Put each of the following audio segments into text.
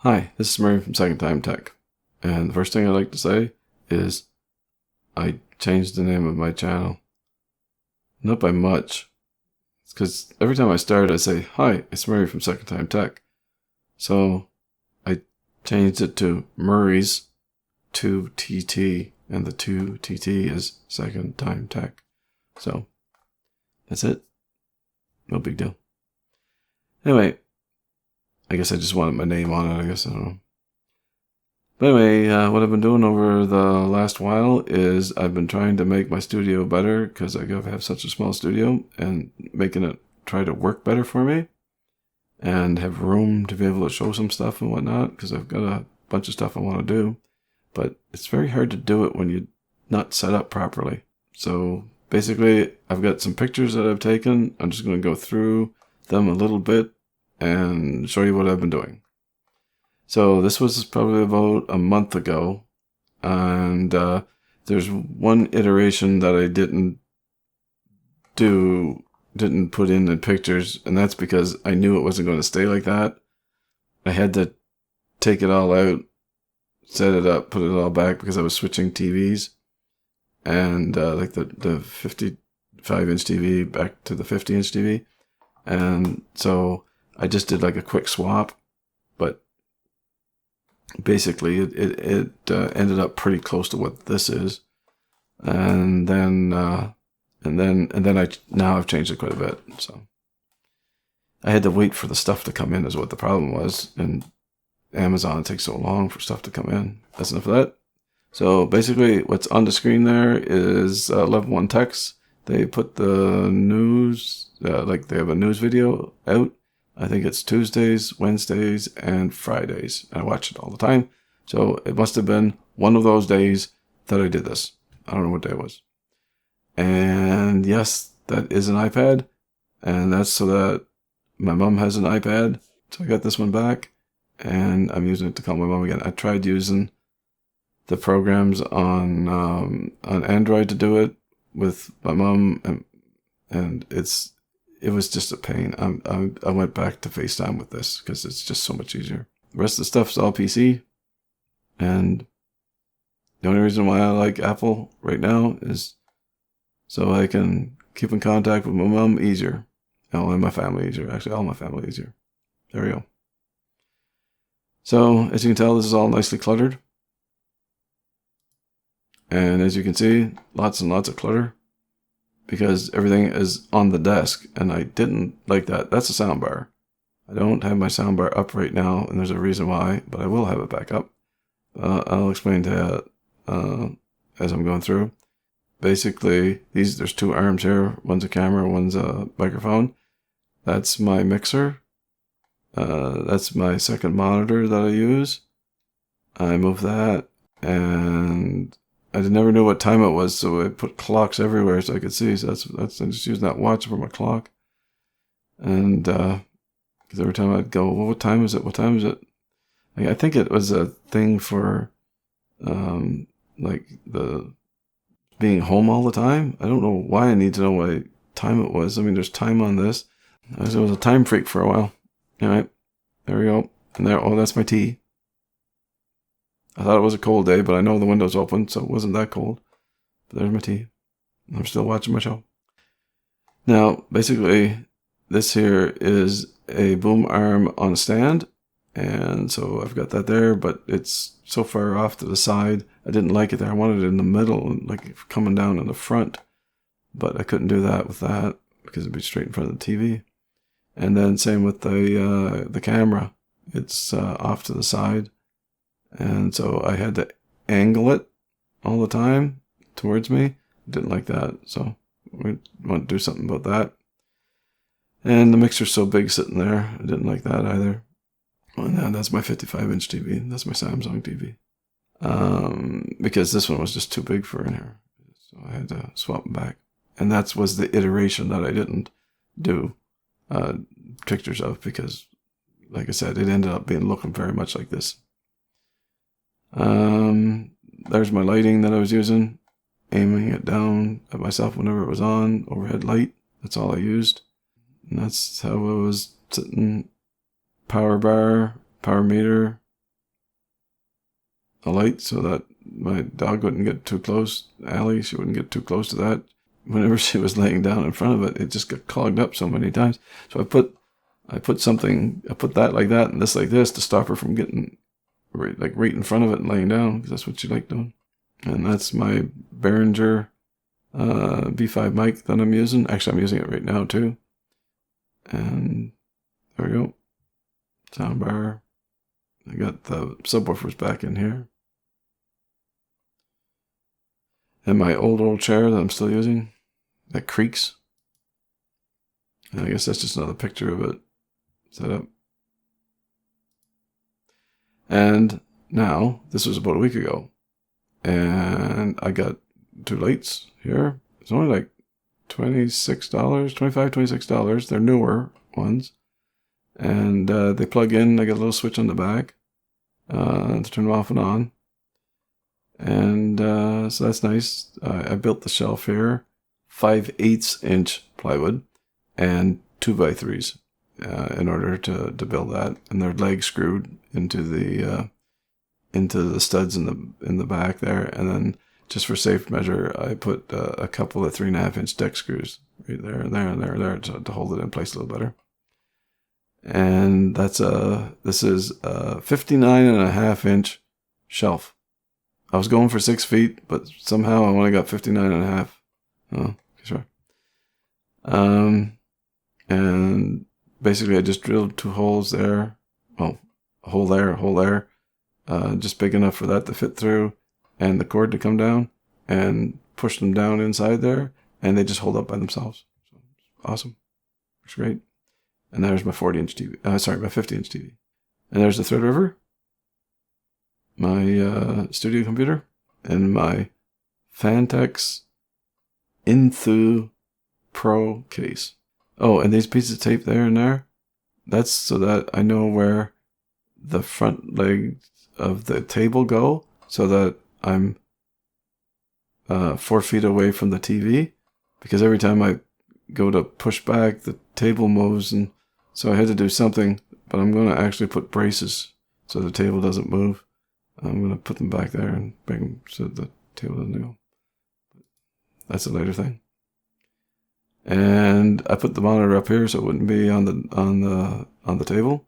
Hi, this is Murray from Second Time Tech, and the first thing I'd like to say is I changed the name of my channel. Not by much. It's because every time I start I say, hi, it's Murray from Second Time Tech. So I changed it to Murray's 2TT, and the 2TT is Second Time Tech. So that's it. No big deal. Anyway, I guess I just wanted my name on it, I guess, I don't know. But anyway, what I've been doing over the last while is I've been trying to make my studio better because I have such a small studio, and making it try to work better for me and have room to be able to show some stuff and whatnot, because I've got a bunch of stuff I want to do. But it's very hard to do it when you're not set up properly. So basically, I've got some pictures that I've taken. I'm just going to go through them a little bit and show you what I've been doing. So this was probably about a month ago, and there's one iteration that I didn't put in the pictures, and that's because I knew it wasn't going to stay like that. I had to take it all out, set it up, put it all back, because I was switching TVs, and like the 55-inch TV back to the 50-inch TV, and so I just did like a quick swap, but basically it ended up pretty close to what this is, and then I've changed it quite a bit. So I had to wait for the stuff to come in is what the problem was, and Amazon takes so long for stuff to come in. That's enough of that. So basically what's on the screen there is Level 1 Text. They put the news, like they have a news video out. I think it's Tuesdays, Wednesdays, and Fridays. I watch it all the time. So it must have been one of those days that I did this. I don't know what day it was. And yes, that is an iPad. And that's so that my mom has an iPad. So I got this one back, and I'm using it to call my mom again. I tried using the programs on Android to do it with my mom, and it was just a pain. I went back to FaceTime with this because it's just so much easier. The rest of the stuff's all PC, and the only reason why I like Apple right now is so I can keep in contact with my mom easier. And my family easier. Actually, all my family easier. There we go. So, as you can tell, this is all nicely cluttered. And as you can see, lots and lots of clutter, because everything is on the desk, and I didn't like that. That's a soundbar. I don't have my soundbar up right now, and there's a reason why, but I will have it back up. I'll explain that as I'm going through. Basically, there's two arms here. One's a camera, one's a microphone. That's my mixer. That's my second monitor that I use. I move that, and I never knew what time it was, so I put clocks everywhere so I could see. So that's I'm just using that watch for my clock. And because every time I'd go, well, what time is it? What time is it? I think it was a thing for like the being home all the time. I don't know why I need to know what time it was. I mean, there's time on this. I was a time freak for a while. All right, there we go. And there, oh, that's my tea. I thought it was a cold day, but I know the window's open, so it wasn't that cold. But there's my tea. I'm still watching my show. Now, basically, this here is a boom arm on a stand. And so I've got that there, but it's so far off to the side. I didn't like it there. I wanted it in the middle, like coming down in the front. But I couldn't do that with that because it'd be straight in front of the TV. And then same with the camera. It's off to the side. And so I had to angle it all the time towards me. Didn't like that, so we want to do something about that. And the mixer's so big sitting there. I didn't like that either. And that's my 55-inch TV. That's my Samsung TV. Because this one was just too big for in here. So I had to swap them back. And that was the iteration that I didn't do pictures of, because, like I said, it ended up looking very much like this. There's my lighting that I was using, aiming it down at myself whenever it was on, overhead light. That's all I used. And that's how I was sitting. Power bar, power meter, a light so that my dog wouldn't get too close. Allie, she wouldn't get too close to that. Whenever she was laying down in front of it, it just got clogged up so many times. So I put that like that and this like this to stop her from getting right in front of it and laying down, because that's what she liked doing. And that's my Behringer V5 mic that I'm using. Actually, I'm using it right now too. And there we go. Soundbar. I got the subwoofers back in here. And my old chair that I'm still using, that creaks. And I guess that's just another picture of it set up. And now, this was about a week ago. And I got 2 lights here. It's only like $26, $25, $26. They're newer ones. And they plug in. I got a little switch on the back to turn them off and on. And so that's nice. I built the shelf here, 5/8 inch plywood and 2x3s in order to build that. And they're leg screwed into the studs in the back there. And then just for safe measure, I put a couple of 3.5 inch deck screws right there and there and there and there to hold it in place a little better. And this is a 59.5 inch shelf. I was going for 6 feet, but somehow I only got 59.5. Oh, sure. And basically I just drilled 2 holes there. Well, a hole there, just big enough for that to fit through and the cord to come down and push them down inside there, and they just hold up by themselves. So, awesome. Looks great. And there's my 40-inch TV. My 50-inch TV. And there's the Threadriver, my studio computer, and my Fantex Inthu Pro case. Oh, and these pieces of tape there and there, that's so that I know where the front legs of the table go, so that I'm 4 feet away from the TV, because every time I go to push back, the table moves, and so I had to do something, but I'm going to actually put braces so the table doesn't move. I'm going to put them back there and bring them so the table doesn't go. That's a later thing. And I put the monitor up here so it wouldn't be on the table.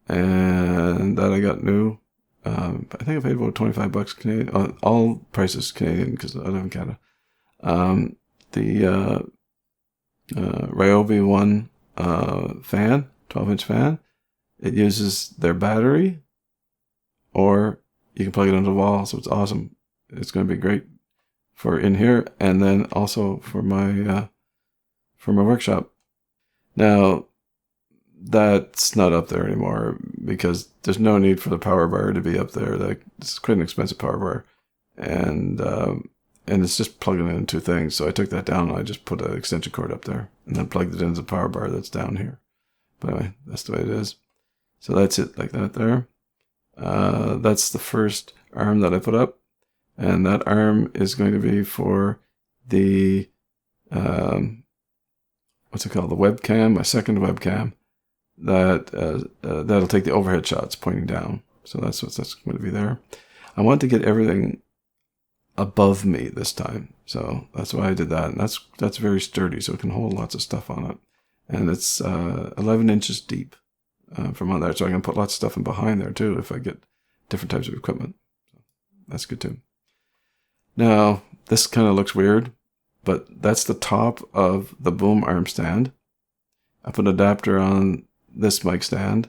And that I got new. I think I paid about $25 Canadian. All prices Canadian because I live in Canada. The Ryobi One fan, 12-inch fan. It uses their battery, or you can plug it onto the wall, so it's awesome. It's going to be great for in here, and then also for my workshop. Now, that's not up there anymore because there's no need for the power bar to be up there. It's quite an expensive power bar, and it's just plugging in 2 things. So I took that down and I just put an extension cord up there and then plugged it into the power bar that's down here. But anyway, that's the way it is. So that's it, like that there. That's the first arm that I put up, and that arm is going to be for the what's it called? The webcam, my second webcam. That'll take the overhead shots pointing down. So that's going to be there. I want to get everything above me this time, so that's why I did that. And that's very sturdy, so it can hold lots of stuff on it. And it's 11 inches deep from on there, so I can put lots of stuff in behind there too if I get different types of equipment. So that's good too. Now this kind of looks weird, but that's the top of the boom arm stand. I put an adapter on this mic stand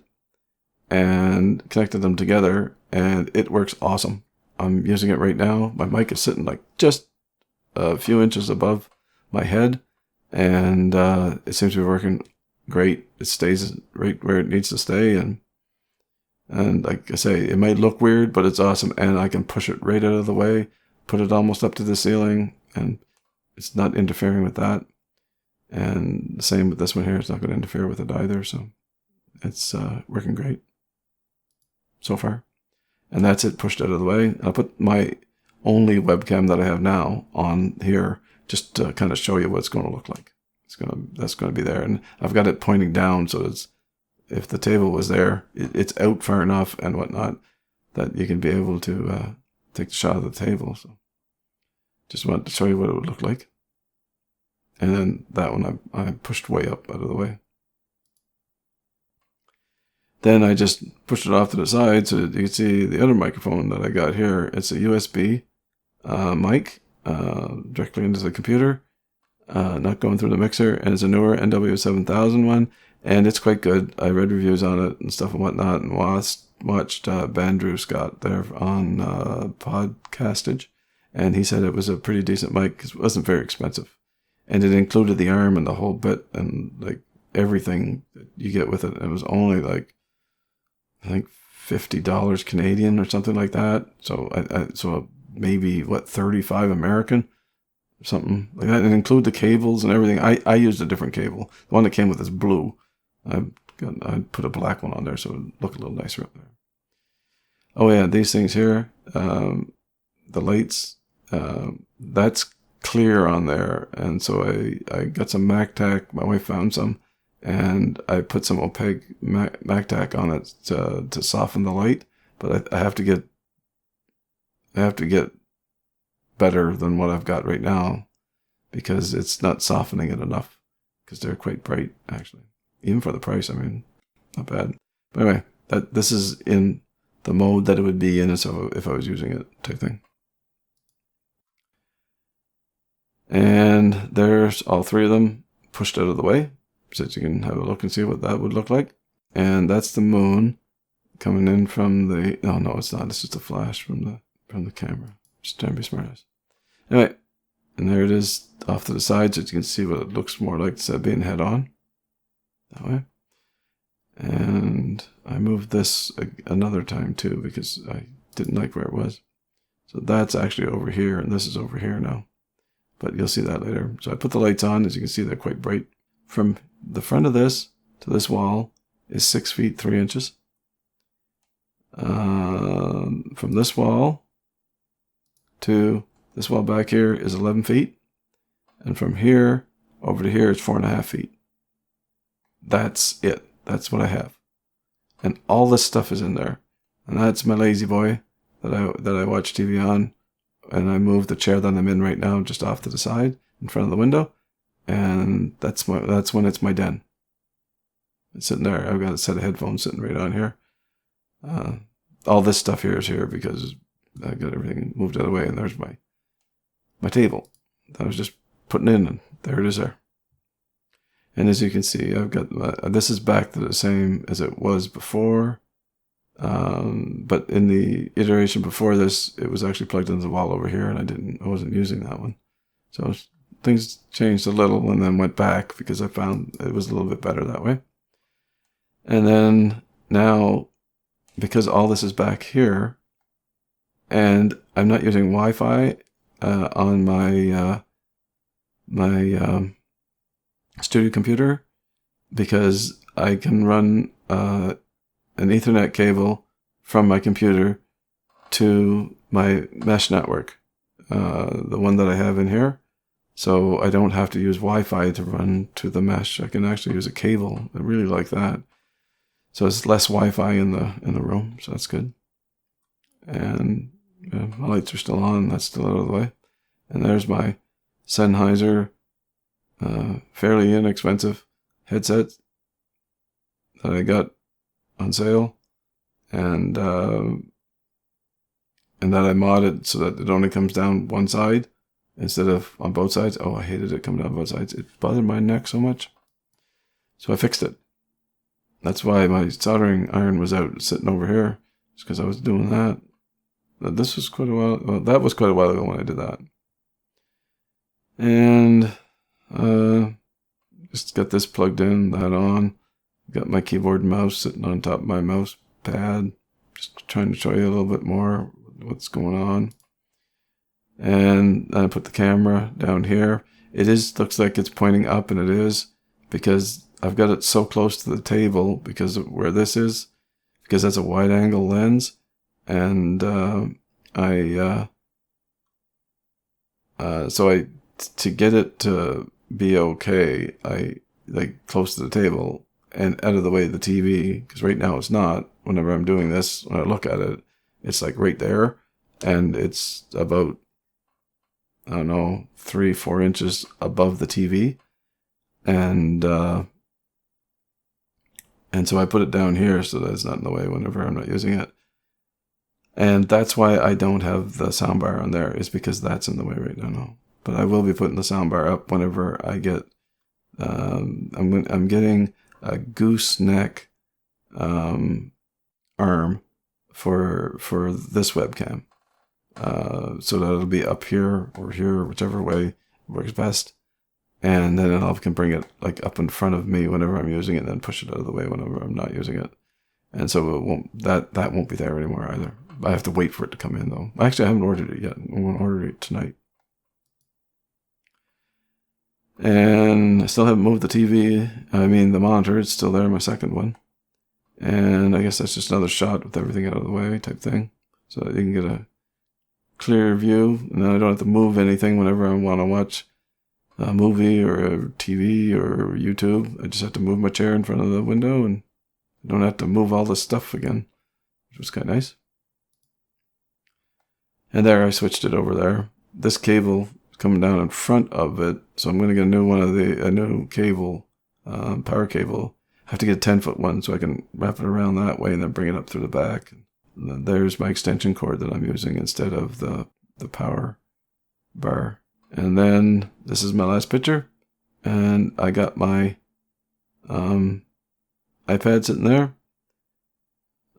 and connected them together, and it works awesome. I'm using it right now. My mic is sitting like just a few inches above my head, and it seems to be working great. It stays right where it needs to stay, and like I say, it might look weird, but it's awesome, and I can push it right out of the way, put it almost up to the ceiling, and it's not interfering with that. And the same with this one here. It's not going to interfere with it either, so it's working great so far. And that's it, pushed out of the way. I'll put my only webcam that I have now on here just to kind of show you what it's going to look like. That's going to be there, and I've got it pointing down, so it's, if the table was there, it's out far enough and whatnot that you can be able to take the shot of the table. So just wanted to show you what it would look like. And then that one I pushed way up out of the way. Then I just pushed it off to the side so that you can see the other microphone that I got here. It's a USB mic directly into the computer, not going through the mixer, and it's a newer NW7000 one, and it's quite good. I read reviews on it and stuff and whatnot, and watched Bandrew Scott there on Podcastage, and he said it was a pretty decent mic because it wasn't very expensive, and it included the arm and the whole bit and like everything that you get with it. It was only like, I think $50 Canadian or something like that. So so maybe what, 35 American, something like that. It included the cables and everything. I used a different cable. The one that came with is blue. I put a black one on there so it would look a little nicer up there. Oh yeah, these things here, the lights, that's clear on there, and so I got some MacTac. My wife found some, and I put some opaque MacTac on it to soften the light. But I have to get better than what I've got right now, because it's not softening it enough, because they're quite bright actually, even for the price. I mean, not bad. But anyway, this is in the mode that it would be in, so if I was using it, type thing. And there's all three of them pushed out of the way, so that you can have a look and see what that would look like. And that's the moon coming in from the, oh no, it's not, it's just a flash from the camera. Just trying to be smartass. Anyway, and there it is off to the side, so you can see what it looks more like instead of being head on. That way. And I moved this another time too, because I didn't like where it was. So that's actually over here, and this is over here now. But you'll see that later. So I put the lights on. As you can see, they're quite bright. From the front of this to this wall is 6 feet 3 inches. From this wall to this wall back here is 11 feet. And from here over to here is 4.5 feet. That's it. That's what I have. And all this stuff is in there. And that's my lazy boy that I watch TV on. And I moved the chair that I'm in right now just off to the side in front of the window. And that's when it's my den. It's sitting there. I've got a set of headphones sitting right on here. All this stuff here is here because I got everything moved out of the way. And there's my table that I was just putting in. And there it is there. And as you can see, I've got, this is back to the same as it was before. But in the iteration before this, it was actually plugged into the wall over here, and I wasn't using that one. So things changed a little and then went back because I found it was a little bit better that way. And then now, because all this is back here, and I'm not using Wi-Fi on my studio computer, because I can run an Ethernet cable from my computer to my mesh network, the one that I have in here. So I don't have to use Wi-Fi to run to the mesh. I can actually use a cable. I really like that. So it's less Wi-Fi in the room, so that's good. And my lights are still on. That's still out of the way. And there's my Sennheiser fairly inexpensive headset that I got on sale, and that I modded so that it only comes down one side instead of on both sides. Oh, I hated it coming down both sides. It bothered my neck so much. So I fixed it. That's why my soldering iron was out sitting over here. It's because I was doing that. This was quite a while. Well, that was quite a while ago when I did that. And just got this plugged in, that on. Got my keyboard and mouse sitting on top of my mouse pad. Just trying to show you a little bit more what's going on. And then I put the camera down here. It looks like it's pointing up, and it is, because I've got it so close to the table because of where this is, because that's a wide angle lens. And to get it to be okay, I like close to the table and out of the way of the TV, because right now it's not. Whenever I'm doing this, when I look at it, It's like right there, and it's about, I don't know, 3-4 inches above the TV, and so I put it down here so that it's not in the way whenever I'm not using it. And that's why I don't have the soundbar on there, is because that's in the way right now. But I will be putting the soundbar up whenever I get, I'm getting a gooseneck arm for this webcam. So that it'll be up here or here, whichever way works best. And then I can bring it like up in front of me whenever I'm using it, and then push it out of the way whenever I'm not using it. And so it won't, that won't be there anymore either. I have to wait for it to come in though. Actually, I haven't ordered it yet. I'm going to order it tonight. And I still haven't moved the TV. I mean, the monitor, it's still there, my second one. And I guess that's just another shot with everything out of the way type thing. So that you can get a clear view. And then I don't have to move anything whenever I want to watch a movie or a TV or YouTube. I just have to move my chair in front of the window, and I don't have to move all this stuff again, which was kind of nice. And there, I switched it over there. This cable is coming down in front of it, so I'm going to get a new cable, power cable. I have to get a 10-foot one so I can wrap it around that way and then bring it up through the back. And then there's my extension cord that I'm using instead of the power bar. And then this is my last picture, and I got my iPad sitting there,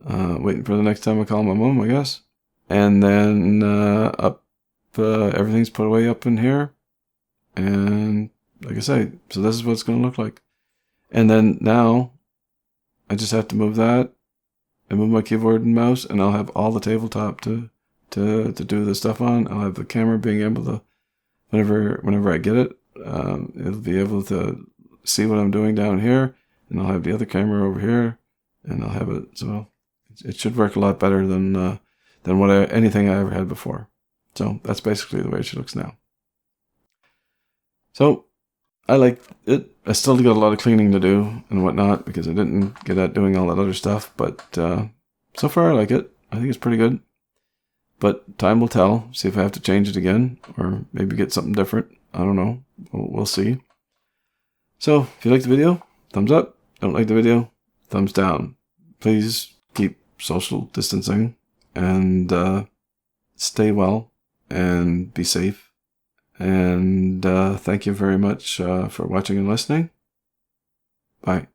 waiting for the next time I call my mom, I guess. And then everything's put away up in here, and like I say, so this is what it's going to look like. And then now I just have to move that and move my keyboard and mouse, and I'll have all the tabletop to do the stuff on. I'll have the camera being able to, whenever I get it, it'll be able to see what I'm doing down here, and I'll have the other camera over here, and I'll have it, so it should work a lot better than anything I ever had before. So that's basically the way she looks now. So I like it. I still got a lot of cleaning to do and whatnot because I didn't get at doing all that other stuff, but so far I like it. I think it's pretty good. But time will tell. See if I have to change it again or maybe get something different. I don't know. We'll see. So if you like the video, thumbs up. Don't like the video, thumbs down. Please keep social distancing and stay well and be safe. And thank you very much for watching and listening. Bye.